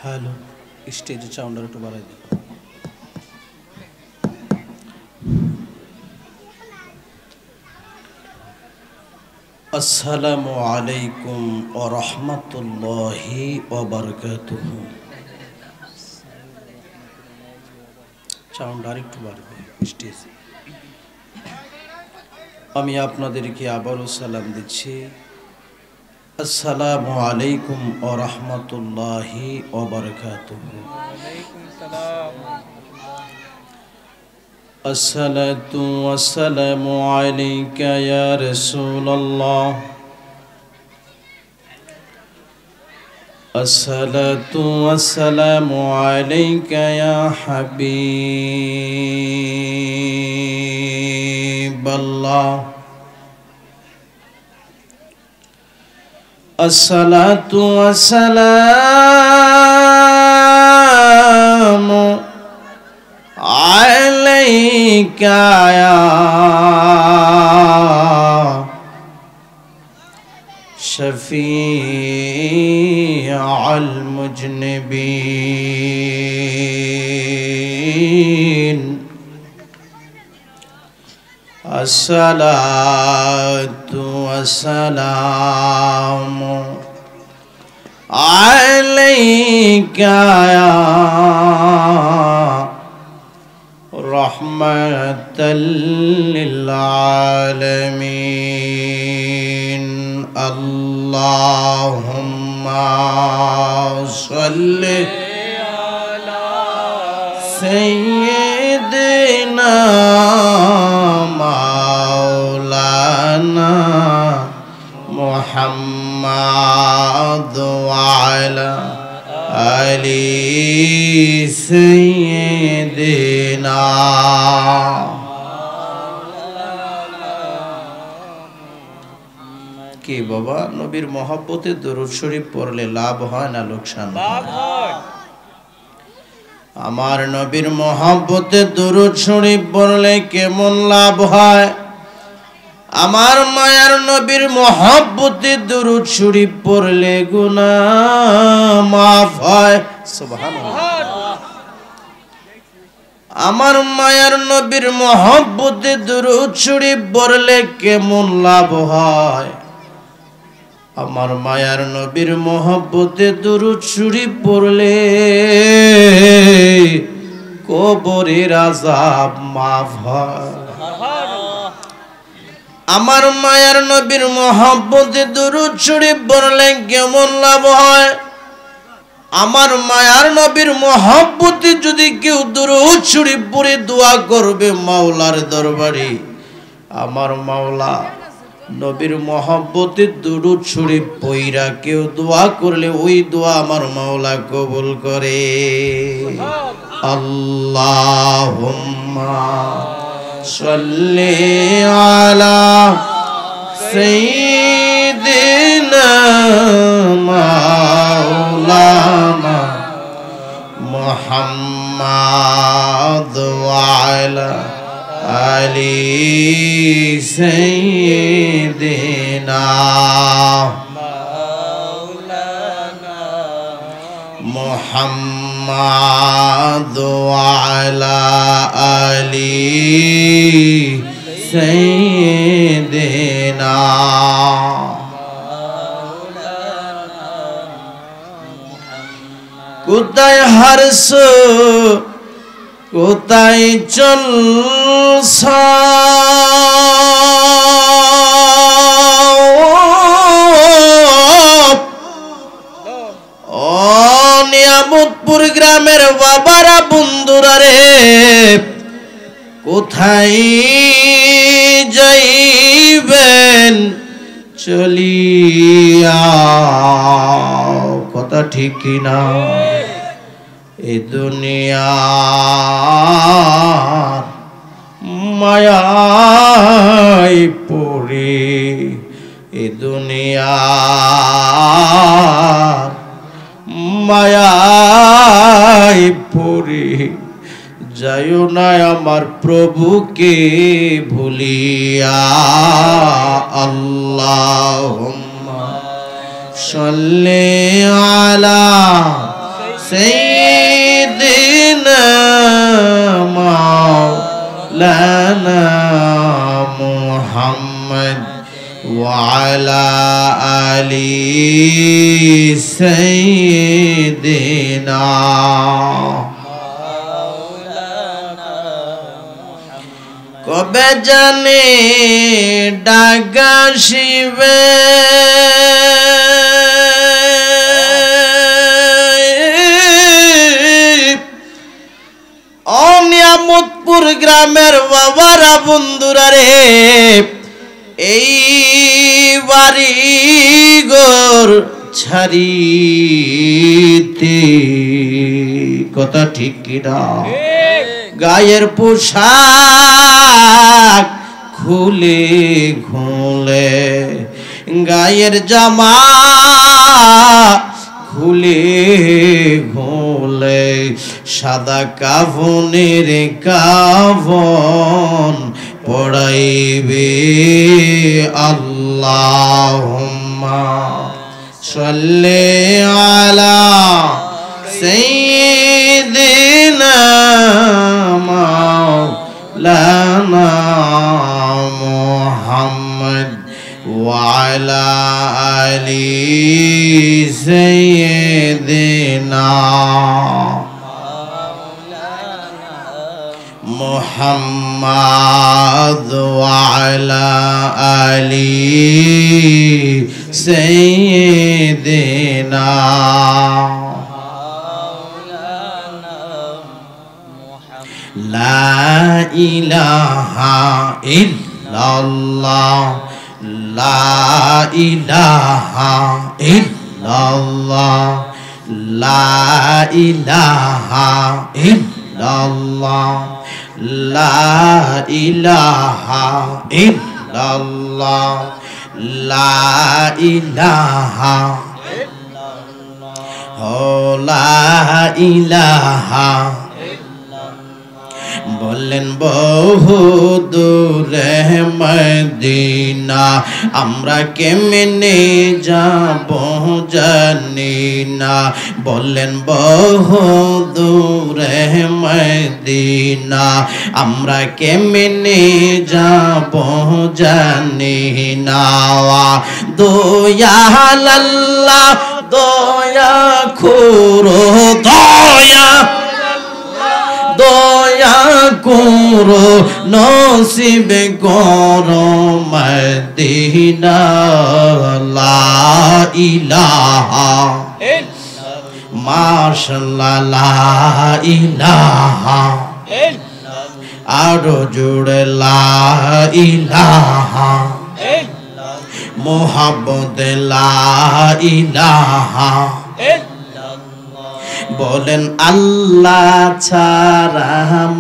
Hello, স্টেজের সাউন্ডটা একটু বাড়াই দিন। আসসালামু আলাইকুম ওয়া রাহমাতুল্লাহি ওয়া বারাকাতুহু। সাউন্ড আরেকটু বাড়বে স্টেজ। আমি আপনাদেরকে আবারও সালাম দিচ্ছি। আসসালামু আলাইকুম ওয়া রাহমাতুল্লাহি ওয়া বারাকাতুহু। ওয়ালাইকুম সালাম। আসসালাতু ওয়াসসালামু আলাইকা ইয়া রাসূলুল্লাহ। আসসালাতু ওয়াসসালামু আলাইকা ইয়া হাবিবাল্লাহ। আসসালাতু ওয়াসসালামু আলাইকা ইয়া শফিউল মুজনিবিন। আসসালাতু ওয়াসসালামু আলাইকা ইয়া রাহমাতাল লিল আলামিন। আল্লাহুম্মা সাল্লি আলা সাইয়্যিদিনা মাওলানা মুহাম্মাদ ওয়া আলা আলি সাইয়্যিদিনা। কি বাবা, নবীর মহব্বতে দরুদ শরীফ পড়লে লাভ হয় না লোকসান হয়? লাভ হয়। আমার নবীর মহব্বতে দরুদ শরীফ পড়লে কেমন লাভ হয়? আমার মায়ার নবীর মহব্বতে দরুদ শরীফ পড়লে গুনাহ মাফ হয়। সুবহানাল্লাহ। আমার মায়ার নবীর মহব্বতে দরুদ শরীফ পড়লে কেমন লাভ হয়? আমার মায়ার নবীর মহব্বতে দরুদ শরীফ পড়লে কবরের আযাব মাফ হয়। আমার মায়ার নবীর মহব্বতে দরুদ শরীফ পড়লে কেমন লাভ হয়? আমার মায়ার নবীর মহব্বতে যদি কেউ দরুদ শরীফ পড়ে দোয়া করবে মাওলার দরবারে, আমার মাওলা নবীর মহব্বতে দরুদ শরীফ পইরা কেউ দোয়া করলে ওই দোয়া আমার মাওলা কবুল করে। আল্লাহুম্মা সাল্লি আলা সাইয়্যিদিনা মাওলানা মুহাম্মাদ ওয়া আলা আলি সাইয়্যিদিনা মুহাম্মাদ ওয়া আলা আলি সাইয়্যিদিনা। কোথায় হারছো কোথায় চলছ, ও নিয়ামতপুর গ্রামের বাবারা বন্ধুরা রে, কোথায় যাইবেন চলিয়া? কথা ঠিক কিনা? এ দুনিয়ার মায়ায় পড়ে, এ দুনিয়ার মায়ায় পড়ে যাইও না আমার প্রভুকে ভুলিয়া। আল্লাহুম্মা সাল্লি আলা سيدنا مولانا محمد وعلى آل سيدنا কবে জানি ডাকা শিবে অনিয়ামতপুর গ্রামের বাবারা বন্ধুরা রে এই বাড়ি ঘর ছাড়িতে কথা ঠিক কিনা গায়ের পোশাক খুলে খুলে গায়ের জামা খুলে খুলে সাদা কাফনের কাফন পড়াইবে আল্লাহুম্মা সাল্লি আলা সাইয়্যিদিনা মাওলানা মুহাম্মদ ওয়া আলা আলি সাইয়্যিদিনা মুহাম্মদ ওয়া আলা আলি সাইয়্যিদিনা লা ইলাহা ইল্লাল্লাহ লা ইলাহা ইল্লাল্লাহ লা ইলাহা ইল্লাল্লাহ লা ইলাহা ইল্লাল্লাহ লা ইলাহা লা ইলাহা বললেন বহু দূরে মদিনা আমরা কেমনে যাব জানি না বললেন বহু দূরে মদিনা আমরা কেমনে যাব জানি না দয়াল আল্লাহ দয়া করো দয়া দয়া করো নসিব করো মদিনা লা ইলাহা মাশাআল্লাহ লা ইলাহা আরো জোরে লা ইলাহা মোহাম্মদ লা ইলাহা বলেন আল্লাহ ছাড়া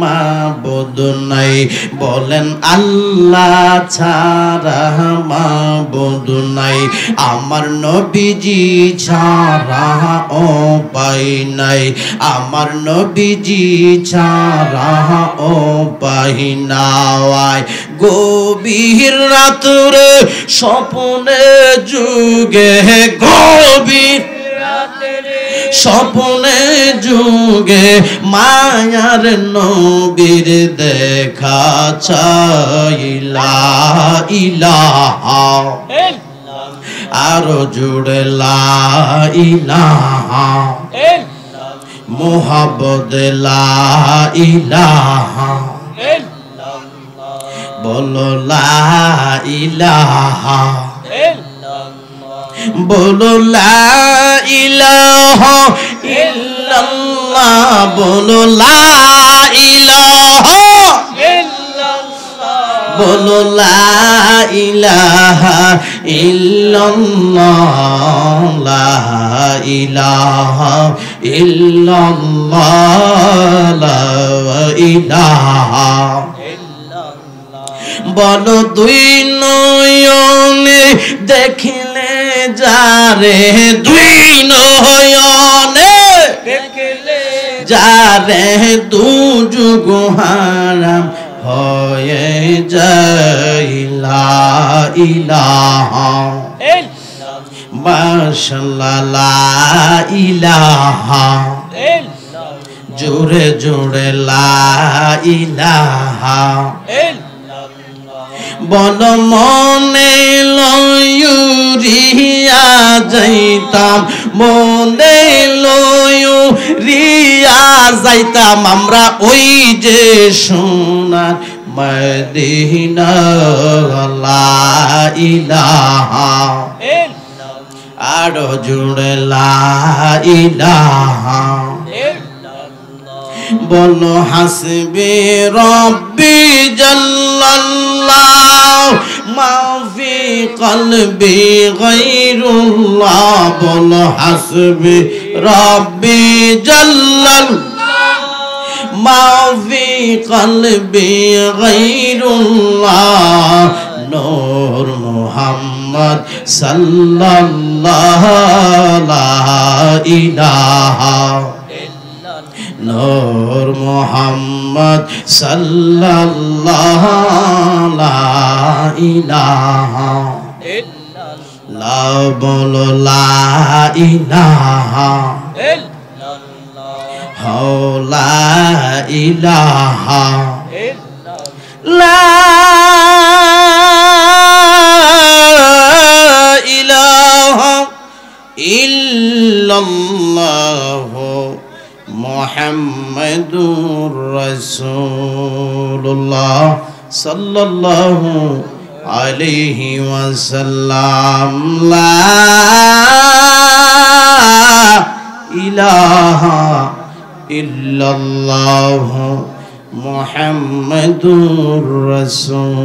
মাবুদ নাই বলেন আল্লাহ ছাড়া মাবুদ নাই আমার নবীজি ছাড়া উপায় নাই আমার নবীজি ছাড়া উপায় নাই গভীর রাতে স্বপ্নে যুগে গভীর স্বপ্নে যুগে মায়ার নবীর দেখা চাইলা ইলাহা আরো জুড়ে লা ইলাহা মুহাম্মদ লা ইলাহা বলো লা ইলাহা বলো লা ইলাহা ইল্লাল্লাহ বলো লা ইলাহা ইল্লাল্লাহ বলো লা ইলাহা ইল্লাল্লাহ লা ইলাহা ইল্লাল্লাহ লা ইলাহা বলো দুই নয়নে দেখিলে যারে দুই নয়নে দেখিলে যারে দুযুগ হারাম হয়ে যাইলা ইলাহা মাশাআল্লাহ লা ইলাহা জোরে জোরে লা ইলাহা বল মনে লয়ুরিয়া যাইতাম মনে লয়ুরিয়া যাইতাম আমরা ওই যে সোনার মদিনা লা ইলাহা আরো জোরে লা ইলাহা বলো হাসবি রব্বি জাল্লাল্লাহ মা ফি কলবি গায়রুল্লাহ বলো হাসবি রব্বি জাল্লাল্লাহ মা ফি কলবি গায়রুল্লাহ নূর মুহাম্মদ সাল্লাল্লাহু লা ইলাহা নূর মুহাম্মদ সাল্লাল্লাহু লা ইলাহা লা বলো লা ইলাহা লা ইলাহা লা ইলাহা ইল্লাল্লাহ মুহাম্মাদুর রাসূলুল্লাহ সাল্লাল্লাহু আলাইহি ওয়াসাল্লাম লা ইলাহা ইল্লাল্লাহ মুহাম্মাদুর রাসূল